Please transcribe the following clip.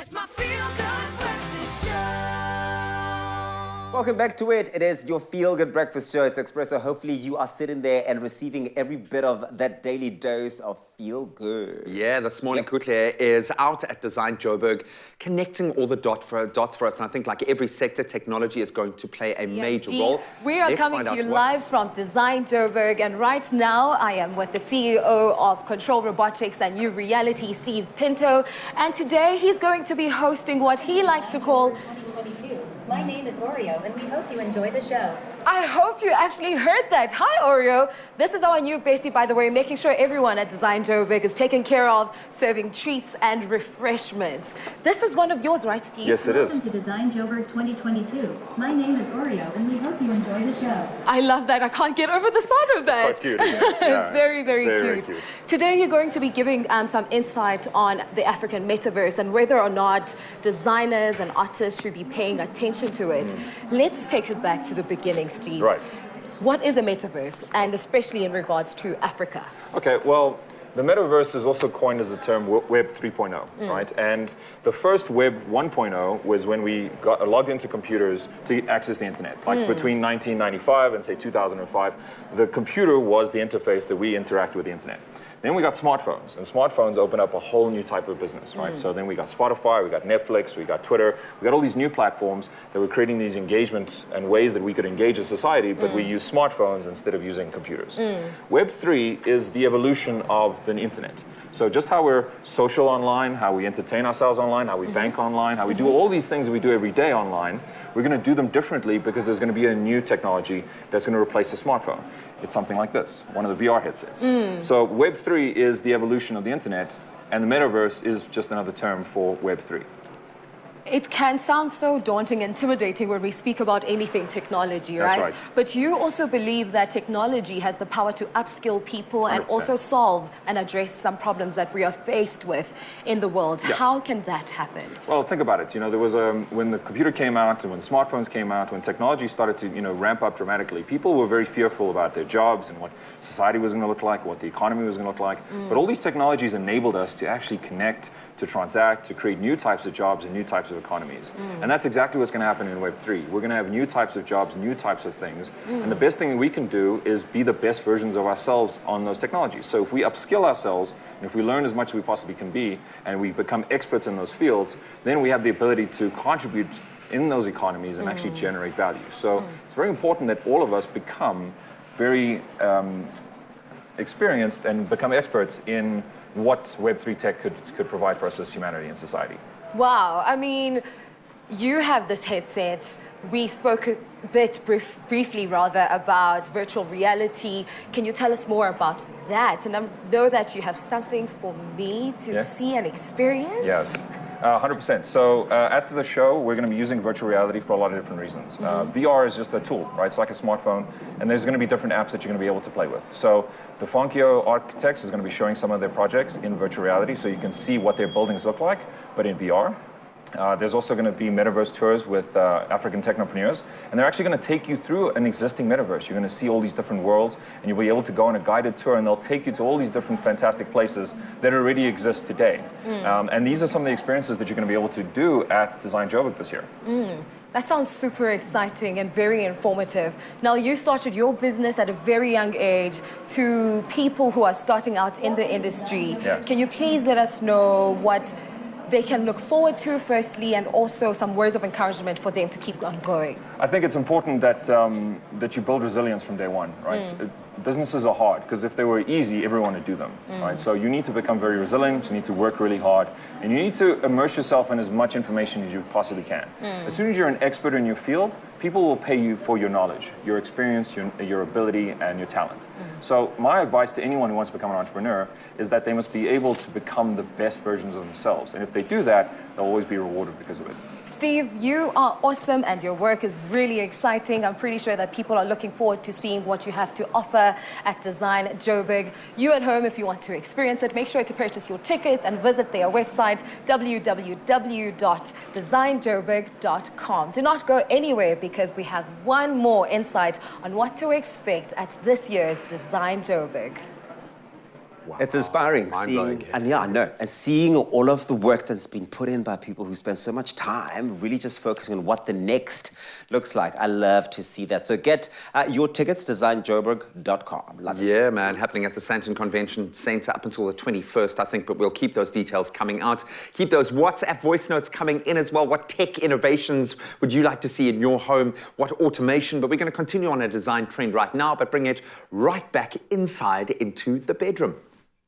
It's my feel-good breakfast show. Welcome back to it. It is your feel-good breakfast show. It's Expresso. Hopefully you are sitting there and receiving every bit of that daily dose of feel-good. Yeah, this morning Kutle is out at Design Joburg, connecting all the dots for us. And I think like every sector, technology is going to play a major role. We are coming to you live from Design Joburg. And right now, I am with the CEO of Control Robotics and New Reality, Steve Pinto. And today, he's going to be hosting what he likes to call... 2022. My name is Oreo, and we hope you enjoy the show. I hope you actually heard that. Hi, Oreo. This is our new bestie, by the way, making sure everyone at Design Joburg is taken care of, serving treats and refreshments. This is one of yours, right, Steve? Yes, it is. Welcome to Design Joburg 2022. My name is Oreo, and we hope you enjoy the show. I love that. I can't get over the sound of that. It's quite cute, isn't it? Yeah. Very cute. Today, you're going to be giving some insight on the African metaverse and whether or not designers and artists should be paying attention to it. Let's take it back to the beginning, Steve. Right. What is a metaverse, and especially in regards to Africa? Okay, well, the metaverse is also coined as the term Web 3.0, right? And the first Web 1.0 was when we got logged into computers to access the internet. Like between 1995 and say 2005, the computer was the interface that we interact with the internet. Then we got smartphones, and smartphones open up a whole new type of business, right? So then we got Spotify, we got Netflix, we got Twitter, we got all these new platforms that were creating these engagements and ways that we could engage as society, but we use smartphones instead of using computers. Web 3 is the evolution of the internet. So just how we're social online, how we entertain ourselves online, how we bank online, how we do all these things that we do every day online, we're going to do them differently because there's going to be a new technology that's going to replace the smartphone. It's something like this, one of the VR headsets. So Web 3 is the evolution of the internet, and the metaverse is just another term for Web 3. It can sound so daunting, intimidating when we speak about anything technology, right? That's right. But you also believe that technology has the power to upskill people and 100%. also solve and address some problems that we are faced with in the world. Yeah. How can that happen? Well, think about it. You know, there was when the computer came out, and when smartphones came out, when technology started to ramp up dramatically, people were very fearful about their jobs and what society was going to look like, what the economy was going to look like. But all these technologies enabled us to actually connect, to transact, to create new types of jobs and new types of economies. And that's exactly what's going to happen in Web 3. We're going to have new types of jobs, new types of things. And the best thing we can do is be the best versions of ourselves on those technologies. So if we upskill ourselves, and if we learn as much as we possibly can be, and we become experts in those fields, then we have the ability to contribute in those economies and actually generate value. So it's very important that all of us become very experienced and become experts in what Web3 tech could provide for us as humanity and society. Wow, I mean, you have this headset. We spoke a bit briefly rather about virtual reality. Can you tell us more about that? And I know that you have something for me to see and experience. Yes. 100%. So at the show, we're going to be using virtual reality for a lot of different reasons. VR is just a tool, right? It's like a smartphone, and there's going to be different apps that you're going to be able to play with. So the Funkio architects is going to be showing some of their projects in virtual reality, so you can see what their buildings look like, but in VR. There's also going to be metaverse tours with African technopreneurs, and they're actually going to take you through an existing metaverse. You're going to see all these different worlds, and you'll be able to go on a guided tour, and they'll take you to all these different fantastic places that already exist today. And these are some of the experiences that you're going to be able to do at Design Joburg this year. That sounds super exciting and very informative. Now, you started your business at a very young age to people who are starting out in the industry. Can you please let us know what they can look forward to, firstly, and also some words of encouragement for them to keep on going? I think it's important that that you build resilience from day one, right? Businesses are hard because if they were easy, everyone would do them, right? So you need to become very resilient, you need to work really hard, and you need to immerse yourself in as much information as you possibly can. As soon as you're an expert in your field, people will pay you for your knowledge, your experience, your ability, and your talent. So my advice to anyone who wants to become an entrepreneur is that they must be able to become the best versions of themselves. And if they do that, they'll always be rewarded because of it. Steve, you are awesome and your work is really exciting. I'm pretty sure that people are looking forward to seeing what you have to offer at Design Joburg. You at home, if you want to experience it, make sure to purchase your tickets and visit their website, www.designjoburg.com. Do not go anywhere because we have one more insight on what to expect at this year's Design Joburg. It's inspiring. Mind-blowing. And yeah, I know. And seeing all of the work that's been put in by people who spend so much time really just focusing on what the next looks like. I love to see that. So get your tickets, designjoburg.com. Love it. Yeah, man, happening at the Sandton Convention Centre up until the 21st, I think, but we'll keep those details coming out. Keep those WhatsApp voice notes coming in as well. What tech innovations would you like to see in your home? What automation? But we're going to continue on a design trend right now, but bring it right back inside into the bedroom.